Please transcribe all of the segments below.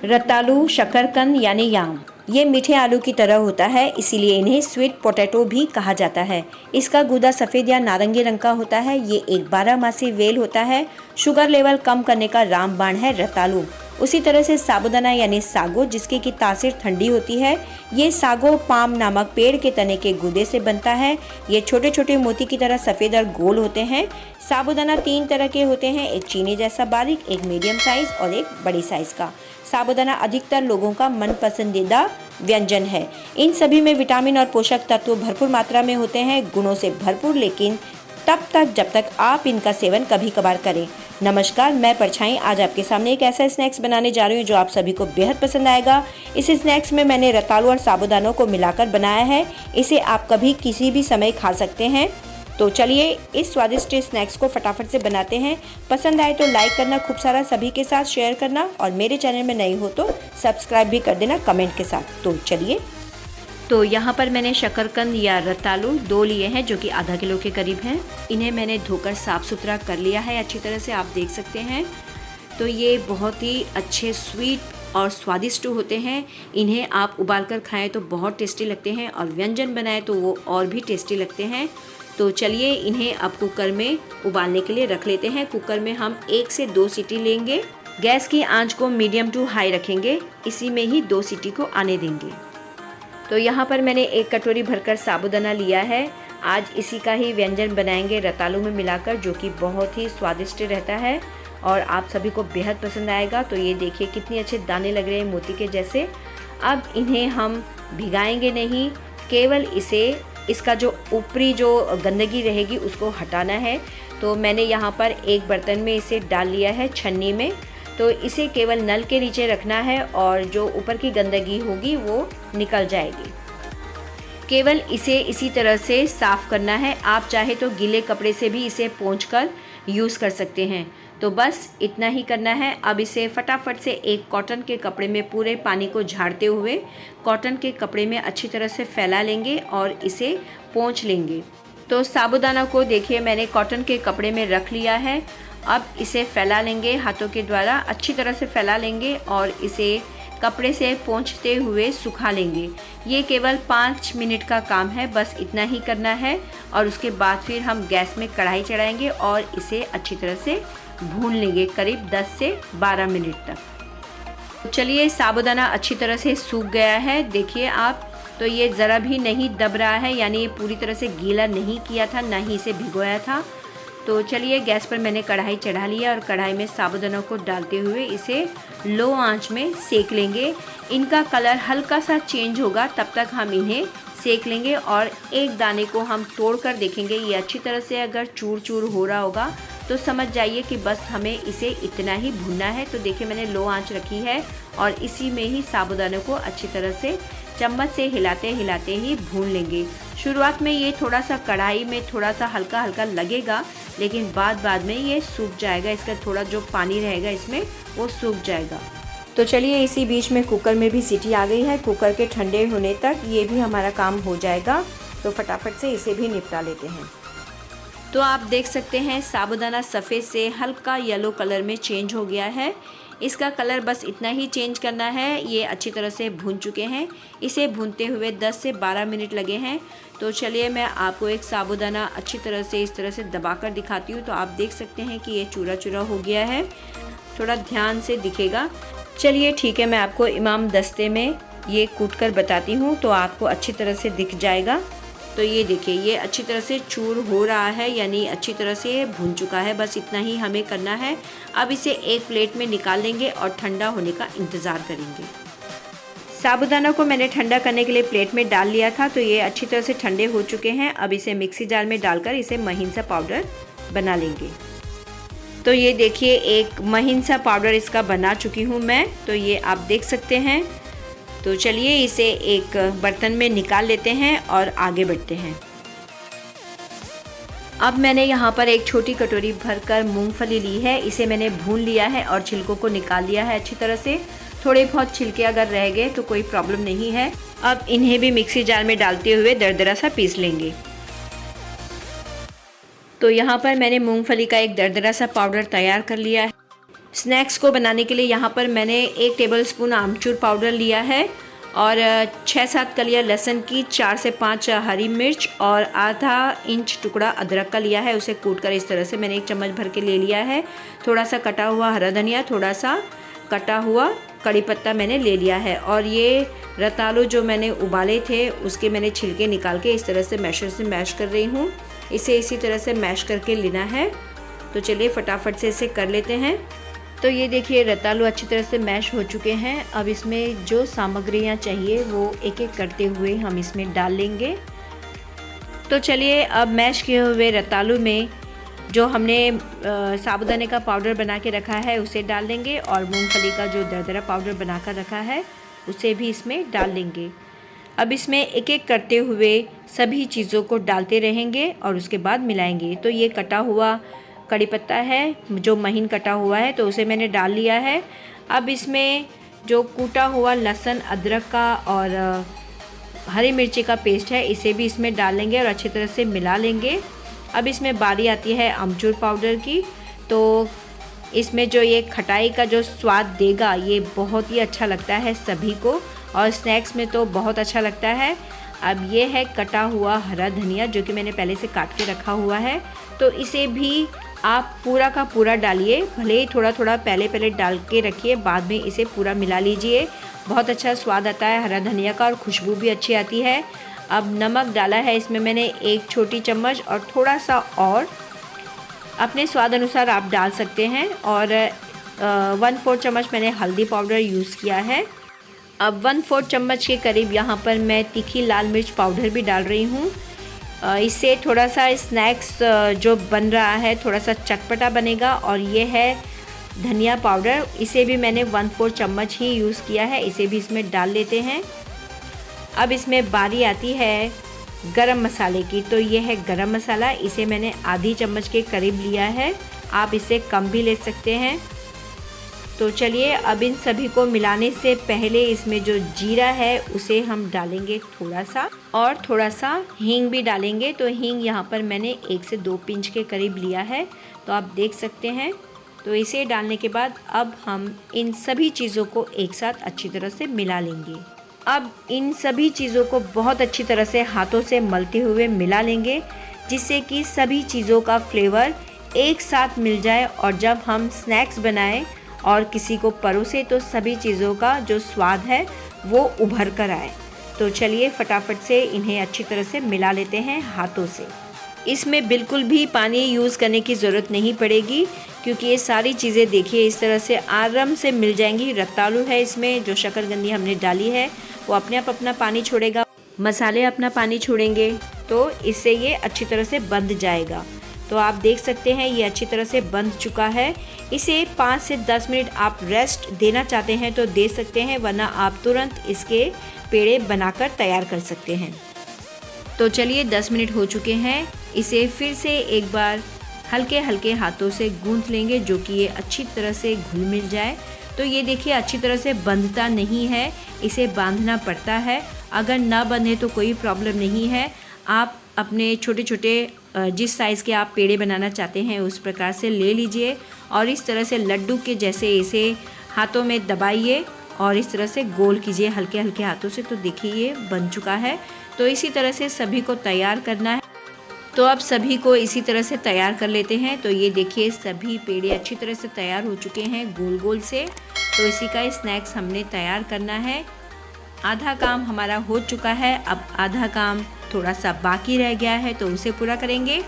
रतालू, शकरकंद यानी याम, ये मीठे आलू की तरह होता है, इसीलिए इन्हें स्वीट पोटैटो भी कहा जाता है। इसका गूदा सफ़ेद या नारंगी रंग का होता है। ये एक 12 मासी वेल होता है। शुगर लेवल कम करने का रामबाण है रतालू। उसी तरह से साबूदाना यानी सागो, जिसकी की तासीर ठंडी होती है, ये सागो पाम नामक पेड़ के तने के गूदे से बनता है। ये छोटे छोटे मोती की तरह सफ़ेद और गोल होते हैं। साबूदाना 3 तरह के होते हैं, एक चीनी जैसा बारीक, एक मीडियम साइज और एक बड़ी साइज का। साबूदाना अधिकतर लोगों का मन पसंदीदा व्यंजन है। इन सभी में विटामिन और पोषक तत्व भरपूर मात्रा में होते हैं, गुणों से भरपूर, लेकिन तब तक जब तक आप इनका सेवन कभी कभार करें। नमस्कार, मैं परछाई आज आपके सामने एक ऐसा स्नैक्स बनाने जा रही हूँ जो आप सभी को बेहद पसंद आएगा। इस स्नैक्स में मैंने रतालू और साबूदानों को मिलाकर बनाया है। इसे आप कभी किसी भी समय खा सकते हैं। तो चलिए इस स्वादिष्ट स्नैक्स को फटाफट से बनाते हैं। पसंद आए तो लाइक करना खूब सारा, सभी के साथ शेयर करना, और मेरे चैनल में नए हो तो सब्सक्राइब भी कर देना कमेंट के साथ। तो चलिए, तो यहाँ पर मैंने शकरकंद या रतालू 2 लिए हैं जो कि आधा किलो के करीब हैं। इन्हें मैंने धोकर साफ़ सुथरा कर लिया है अच्छी तरह से, आप देख सकते हैं। तो ये बहुत ही अच्छे स्वीट और स्वादिष्ट होते हैं। इन्हें आप उबाल कर खाएँ तो बहुत टेस्टी लगते हैं, और व्यंजन बनाएं तो वो और भी टेस्टी लगते हैं। तो चलिए इन्हें अब कुकर में उबालने के लिए रख लेते हैं। कुकर में हम 1 से 2 सीटी लेंगे। गैस की आंच को मीडियम टू हाई रखेंगे, इसी में ही 2 सीटी को आने देंगे। तो यहाँ पर मैंने 1 कटोरी भरकर साबूदाना लिया है। आज इसी का ही व्यंजन बनाएंगे रतालू में मिलाकर, जो कि बहुत ही स्वादिष्ट रहता है और आप सभी को बेहद पसंद आएगा। तो ये देखिए कितने अच्छे दाने लग रहे हैं मोती के जैसे। अब इन्हें हम भिगाएंगे नहीं, केवल इसका जो ऊपरी जो गंदगी रहेगी उसको हटाना है। तो मैंने यहाँ पर एक बर्तन में इसे डाल लिया है, छन्नी में। तो इसे केवल नल के नीचे रखना है और जो ऊपर की गंदगी होगी वो निकल जाएगी। केवल इसे इसी तरह से साफ़ करना है। आप चाहे तो गीले कपड़े से भी इसे पोंछकर यूज़ कर सकते हैं। तो बस इतना ही करना है। अब इसे फटाफट से एक कॉटन के कपड़े में पूरे पानी को झाड़ते हुए कॉटन के कपड़े में अच्छी तरह से फैला लेंगे और इसे पोंछ लेंगे। तो साबूदाना को देखिए मैंने कॉटन के कपड़े में रख लिया है। अब इसे फैला लेंगे, हाथों के द्वारा अच्छी तरह से फैला लेंगे और इसे कपड़े से पोंछते हुए सुखा लेंगे। ये केवल 5 मिनट का काम है, बस इतना ही करना है। और उसके बाद फिर हम गैस में कढ़ाई चढ़ाएंगे और इसे अच्छी तरह से भून लेंगे करीब 10 से 12 मिनट तक। तो चलिए साबूदाना अच्छी तरह से सूख गया है, देखिए आप। तो ये ज़रा भी नहीं दब रहा है, यानी ये पूरी तरह से गीला नहीं किया था, ना ही इसे भिगोया था। तो चलिए गैस पर मैंने कढ़ाई चढ़ा लिया और कढ़ाई में साबूदाना को डालते हुए इसे लो आंच में सेक लेंगे। इनका कलर हल्का सा चेंज होगा तब तक हम इन्हें सेक लेंगे। और एक दाने को हम तोड़ कर देखेंगे, ये अच्छी तरह से अगर चूर चूर हो रहा होगा तो समझ जाइए कि बस हमें इसे इतना ही भूनना है। तो देखिए मैंने लो आंच रखी है और इसी में ही साबूदाने को अच्छी तरह से चम्मच से हिलाते हिलाते ही भून लेंगे। शुरुआत में ये थोड़ा सा कढ़ाई में थोड़ा सा हल्का हल्का लगेगा, लेकिन बाद में ये सूख जाएगा। इसका थोड़ा जो पानी रहेगा इसमें वो सूख जाएगा। तो चलिए इसी बीच में कुकर में भी सीटी आ गई है। कुकर के ठंडे होने तक ये भी हमारा काम हो जाएगा। तो फटाफट से इसे भी निपटा लेते हैं। तो आप देख सकते हैं साबूदाना सफ़ेद से हल्का येलो कलर में चेंज हो गया है। इसका कलर बस इतना ही चेंज करना है। ये अच्छी तरह से भून चुके हैं। इसे भूनते हुए 10 से 12 मिनट लगे हैं। तो चलिए मैं आपको एक साबूदाना अच्छी तरह से इस तरह से दबाकर दिखाती हूँ। तो आप देख सकते हैं कि ये चूरा चूरा हो गया है, थोड़ा ध्यान से दिखेगा। चलिए ठीक है, मैं आपको इमाम दस्ते में ये कूट कर बताती हूँ तो आपको अच्छी तरह से दिख जाएगा। तो ये देखिए ये अच्छी तरह से चूर हो रहा है, यानी अच्छी तरह से भून चुका है। बस इतना ही हमें करना है। अब इसे एक प्लेट में निकाल लेंगे और ठंडा होने का इंतज़ार करेंगे। साबूदाना को मैंने ठंडा करने के लिए प्लेट में डाल लिया था। तो ये अच्छी तरह से ठंडे हो चुके हैं। अब इसे मिक्सी जार में डालकर इसे महीन सा पाउडर बना लेंगे। तो ये देखिए एक महीन सा पाउडर इसका बना चुकी हूँ मैं। तो ये आप देख सकते हैं। तो चलिए इसे एक बर्तन में निकाल लेते हैं और आगे बढ़ते हैं। अब मैंने यहाँ पर एक छोटी कटोरी भरकर मूंगफली ली है। इसे मैंने भून लिया है और छिलकों को निकाल लिया है अच्छी तरह से। थोड़े बहुत छिलके अगर रह गए तो कोई प्रॉब्लम नहीं है। अब इन्हें भी मिक्सी जार में डालते हुए दरदरा सा पीस लेंगे। तो यहाँ पर मैंने मूंगफली का एक दरदरा सा पाउडर तैयार कर लिया है। स्नैक्स को बनाने के लिए यहाँ पर मैंने 1 टेबलस्पून आमचूर पाउडर लिया है और 6-7 कलियाँ लहसुन की, 4 से 5 हरी मिर्च और आधा इंच टुकड़ा अदरक का लिया है। उसे कूट कर इस तरह से मैंने 1 चम्मच भर के ले लिया है। थोड़ा सा कटा हुआ हरा धनिया, थोड़ा सा कटा हुआ कड़ी पत्ता मैंने ले लिया है। और ये रतालू जो मैंने उबाले थे उसके मैंने छिलके निकाल के इस तरह से मैशर से मैश कर रही हूँ। इसे इसी तरह से मैश करके लेना है। तो चलिए फटाफट से इसे कर लेते हैं। तो ये देखिए रतालू अच्छी तरह से मैश हो चुके हैं। अब इसमें जो सामग्रियाँ चाहिए वो एक एक करते हुए हम इसमें डाल लेंगे। तो चलिए अब मैश किए हुए रतालू में जो हमने साबूदाने का पाउडर बना के रखा है उसे डाल देंगे और मूंगफली का जो दरदरा पाउडर बना कर रखा है उसे भी इसमें डाल लेंगे। अब इसमें एक एक करते हुए सभी चीज़ों को डालते रहेंगे और उसके बाद मिलाएंगे। तो ये कटा हुआ कड़ी पत्ता है जो महीन कटा हुआ है, तो उसे मैंने डाल लिया है। अब इसमें जो कूटा हुआ लहसुन अदरक का और हरी मिर्ची का पेस्ट है इसे भी इसमें डाल लेंगे और अच्छी तरह से मिला लेंगे। अब इसमें बारी आती है अमचूर पाउडर की। तो इसमें जो ये खटाई का जो स्वाद देगा ये बहुत ही अच्छा लगता है सभी को, और स्नैक्स में तो बहुत अच्छा लगता है। अब ये है कटा हुआ हरा धनिया जो कि मैंने पहले से काट के रखा हुआ है, तो इसे भी आप पूरा का पूरा डालिए। भले ही थोड़ा थोड़ा पहले डाल के रखिए, बाद में इसे पूरा मिला लीजिए। बहुत अच्छा स्वाद आता है हरा धनिया का और खुशबू भी अच्छी आती है। अब नमक डाला है इसमें मैंने 1 छोटी चम्मच और थोड़ा सा और अपने स्वाद अनुसार आप डाल सकते हैं। और 1/4 चम्मच मैंने हल्दी पाउडर यूज़ किया है। अब 1/4 चम्मच के करीब यहाँ पर मैं तीखी लाल मिर्च पाउडर भी डाल रही हूँ। इससे थोड़ा सा स्नैक्स जो बन रहा है थोड़ा सा चटपटा बनेगा। और ये है धनिया पाउडर, इसे भी मैंने 1/4 चम्मच ही यूज़ किया है, इसे भी इसमें डाल लेते हैं। अब इसमें बारी आती है गरम मसाले की। तो ये है गरम मसाला, इसे मैंने आधी चम्मच के करीब लिया है, आप इसे कम भी ले सकते हैं। तो चलिए अब इन सभी को मिलाने से पहले इसमें जो जीरा है उसे हम डालेंगे थोड़ा सा, और थोड़ा सा हींग भी डालेंगे। तो हींग यहाँ पर मैंने 1 से 2 पिंच के करीब लिया है, तो आप देख सकते हैं। तो इसे डालने के बाद अब हम इन सभी चीज़ों को एक साथ अच्छी तरह से मिला लेंगे। अब इन सभी चीज़ों को बहुत अच्छी तरह से हाथों से मलते हुए मिला लेंगे, जिससे कि सभी चीज़ों का फ्लेवर एक साथ मिल जाए और जब हम स्नैक्स बनाएं और किसी को परोसे तो सभी चीज़ों का जो स्वाद है वो उभर कर आए। तो चलिए फटाफट से इन्हें अच्छी तरह से मिला लेते हैं हाथों से। इसमें बिल्कुल भी पानी यूज़ करने की ज़रूरत नहीं पड़ेगी, क्योंकि ये सारी चीज़ें देखिए इस तरह से आराम से मिल जाएंगी। रतालू है इसमें, जो शकरकंदी हमने डाली है वो अपने आप अपना पानी छोड़ेगा, मसाले अपना पानी छोड़ेंगे, तो इससे ये अच्छी तरह से बंध जाएगा। तो आप देख सकते हैं ये अच्छी तरह से बंध चुका है। इसे 5 से 10 मिनट आप रेस्ट देना चाहते हैं तो दे सकते हैं, वरना आप तुरंत इसके पेड़े बनाकर तैयार कर सकते हैं। तो चलिए 10 मिनट हो चुके हैं, इसे फिर से एक बार हल्के हल्के हाथों से गूंथ लेंगे, जो कि ये अच्छी तरह से घुल मिल जाए। तो ये देखिए अच्छी तरह से बंधता नहीं है, इसे बांधना पड़ता है। अगर ना बंधे तो कोई प्रॉब्लम नहीं है, आप अपने छोटे छोटे जिस साइज़ के आप पेड़े बनाना चाहते हैं उस प्रकार से ले लीजिए और इस तरह से लड्डू के जैसे इसे हाथों में दबाइए और इस तरह से गोल कीजिए हल्के हल्के हाथों से। तो देखिए ये बन चुका है। तो इसी तरह से सभी को तैयार करना है। तो अब सभी को इसी तरह से तैयार कर लेते हैं। तो ये देखिए सभी पेड़े अच्छी तरह से तैयार हो चुके हैं गोल गोल से। तो इसी का स्नैक्स हमने तैयार करना है। आधा काम हमारा हो चुका है, अब आधा काम थोड़ा सा बाकी रह गया है, तो उसे पूरा करेंगे।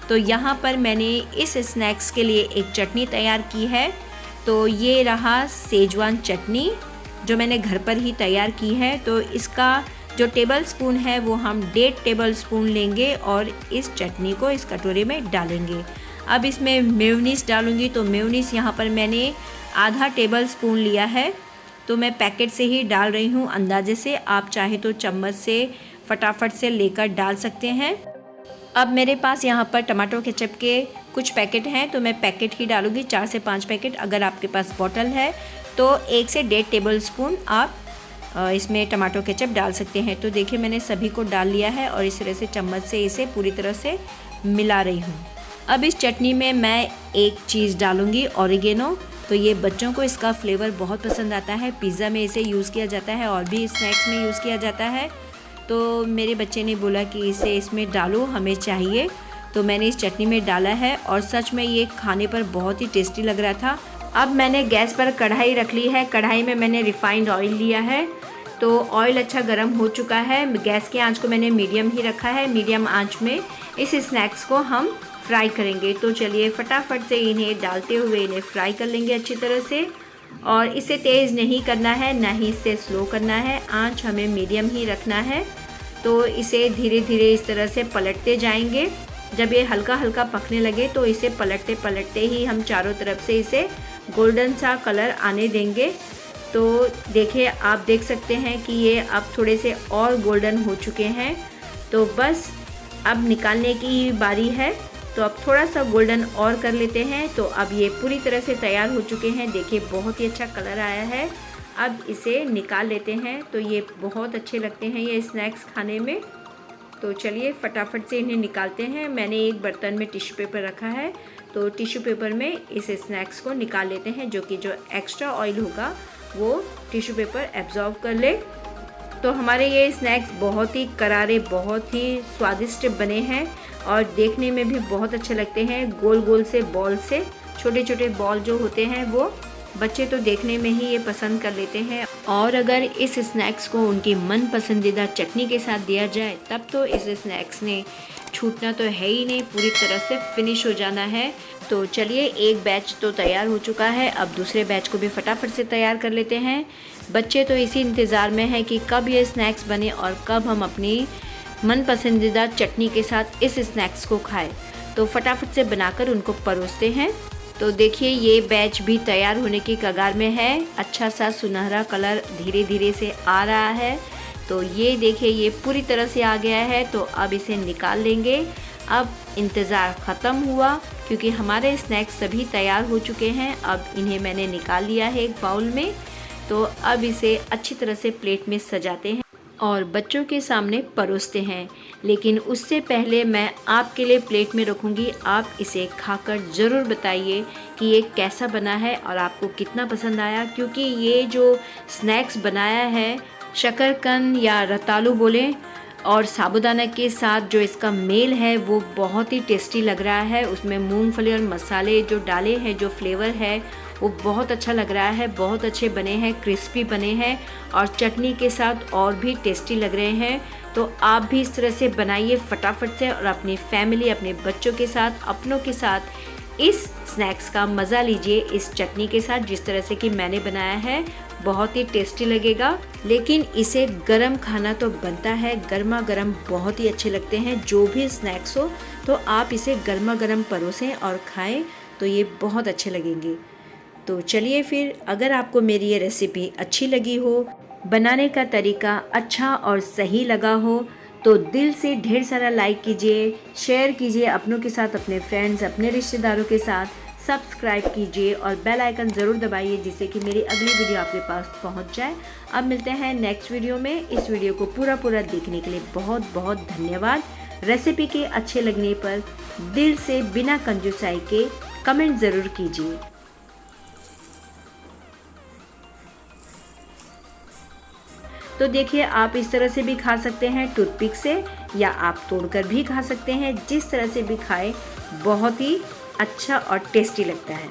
तो यहाँ पर मैंने इस स्नैक्स के लिए एक चटनी तैयार की है। तो ये रहा सेजवान चटनी, जो मैंने घर पर ही तैयार की है। तो इसका जो टेबल स्पून है वो हम 1.5 टेबल स्पून लेंगे और इस चटनी को इस कटोरे में डालेंगे। अब इसमें मेयोनीज डालूंगी। तो मेयोनीज यहाँ पर मैंने आधा टेबल स्पून लिया है, तो मैं पैकेट से ही डाल रही हूँ अंदाजे से। आप चाहे तो चम्मच से फटाफट से लेकर डाल सकते हैं। अब मेरे पास यहाँ पर टमाटो केचप के कुछ पैकेट हैं, तो मैं पैकेट ही डालूँगी, 4 से 5 पैकेट। अगर आपके पास बॉटल है तो 1 से 1.5 टेबल स्पून आप इसमें टमाटो केचप डाल सकते हैं। तो देखिए मैंने सभी को डाल लिया है और इस तरह से चम्मच से इसे पूरी तरह से मिला रही हूँ। अब इस चटनी में मैं एक चीज़ डालूँगी, ऑरिगेनो। तो ये बच्चों को इसका फ्लेवर बहुत पसंद आता है। पिज़्ज़ा में इसे यूज़ किया जाता है और भी स्नैक्स में यूज़ किया जाता है। तो मेरे बच्चे ने बोला कि इसे इसमें डालो, हमें चाहिए, तो मैंने इस चटनी में डाला है और सच में ये खाने पर बहुत ही टेस्टी लग रहा था। अब मैंने गैस पर कढ़ाई रख ली है। कढ़ाई में मैंने रिफाइंड ऑयल लिया है। तो ऑयल अच्छा गर्म हो चुका है। गैस की आंच को मैंने मीडियम ही रखा है। मीडियम आंच में इस स्नैक्स को हम फ्राई करेंगे। तो चलिए फटाफट से इन्हें डालते हुए इन्हें फ्राई कर लेंगे अच्छी तरह से। और इसे तेज़ नहीं करना है, ना ही इसे स्लो करना है, आंच हमें मीडियम ही रखना है। तो इसे धीरे धीरे इस तरह से पलटते जाएंगे। जब ये हल्का हल्का पकने लगे तो इसे पलटते पलटते ही हम चारों तरफ से इसे गोल्डन सा कलर आने देंगे। तो देखिए, आप देख सकते हैं कि ये अब थोड़े से और गोल्डन हो चुके हैं। तो बस अब निकालने की ही बारी है। तो अब थोड़ा सा गोल्डन और कर लेते हैं। तो अब ये पूरी तरह से तैयार हो चुके हैं। देखिए बहुत ही अच्छा कलर आया है। अब इसे निकाल लेते हैं। तो ये बहुत अच्छे लगते हैं ये स्नैक्स खाने में। तो चलिए फटाफट से इन्हें निकालते हैं। मैंने एक बर्तन में टिश्यू पेपर रखा है। तो टिश्यू पेपर में इस स्नैक्स को निकाल लेते हैं, जो कि जो एक्स्ट्रा ऑयल होगा वो टिश्यू पेपर एब्जॉर्ब कर ले। तो हमारे ये स्नैक्स बहुत ही करारे, बहुत ही स्वादिष्ट बने हैं और देखने में भी बहुत अच्छे लगते हैं। गोल गोल से बॉल से, छोटे छोटे बॉल जो होते हैं वो बच्चे तो देखने में ही ये पसंद कर लेते हैं। और अगर इस स्नैक्स को उनकी मन पसंदीदा चटनी के साथ दिया जाए तब तो इस स्नैक्स ने छूटना तो है ही नहीं, पूरी तरह से फिनिश हो जाना है। तो चलिए एक बैच तो तैयार हो चुका है। अब दूसरे बैच को भी फटाफट से तैयार कर लेते हैं। बच्चे तो इसी इंतज़ार में हैं कि कब ये स्नैक्स बने और कब हम अपनी मन पसंदीदा चटनी के साथ इस स्नैक्स को खाएं। तो फटाफट से बनाकर उनको परोसते हैं। तो देखिए ये बैच भी तैयार होने की कगार में है। अच्छा सा सुनहरा कलर धीरे धीरे से आ रहा है। तो ये देखिए ये पूरी तरह से आ गया है। तो अब इसे निकाल लेंगे। अब इंतज़ार ख़त्म हुआ क्योंकि हमारे स्नैक्स सभी तैयार हो चुके हैं। अब इन्हें मैंने निकाल लिया है एक बाउल में। तो अब इसे अच्छी तरह से प्लेट में सजाते हैं और बच्चों के सामने परोसते हैं। लेकिन उससे पहले मैं आपके लिए प्लेट में रखूँगी। आप इसे खाकर ज़रूर बताइए कि ये कैसा बना है और आपको कितना पसंद आया। क्योंकि ये जो स्नैक्स बनाया है, शकरकंद या रतालू बोलें, और साबूदाना के साथ जो इसका मेल है वो बहुत ही टेस्टी लग रहा है। उसमें मूंगफली और मसाले जो डाले हैं, जो फ्लेवर है वो बहुत अच्छा लग रहा है। बहुत अच्छे बने हैं, क्रिस्पी बने हैं और चटनी के साथ और भी टेस्टी लग रहे हैं। तो आप भी इस तरह से बनाइए फटाफट से और अपनी फैमिली, अपने बच्चों के साथ, अपनों के साथ इस स्नैक्स का मज़ा लीजिए इस चटनी के साथ, जिस तरह से कि मैंने बनाया है। बहुत ही टेस्टी लगेगा। लेकिन इसे गरम खाना तो बनता है, गर्मा गर्म बहुत ही अच्छे लगते हैं जो भी स्नैक्स हो। तो आप इसे गर्मा गर्म परोसें और खाएं तो ये बहुत अच्छे लगेंगे। तो चलिए फिर, अगर आपको मेरी ये रेसिपी अच्छी लगी हो, बनाने का तरीका अच्छा और सही लगा हो, तो दिल से ढेर सारा लाइक कीजिए, शेयर कीजिए अपनों के साथ, अपने फ्रेंड्स, अपने रिश्तेदारों के साथ, सब्सक्राइब कीजिए और बेल आइकन ज़रूर दबाइए जिससे कि मेरी अगली वीडियो आपके पास पहुंच जाए। अब मिलते हैं नेक्स्ट वीडियो में। इस वीडियो को पूरा देखने के लिए बहुत बहुत धन्यवाद। रेसिपी के अच्छे लगने पर दिल से बिना कंजूसाई के कमेंट ज़रूर कीजिए। तो देखिए आप इस तरह से भी खा सकते हैं टूथपिक से, या आप तोड़कर भी खा सकते हैं। जिस तरह से भी खाएं बहुत ही अच्छा और टेस्टी लगता है।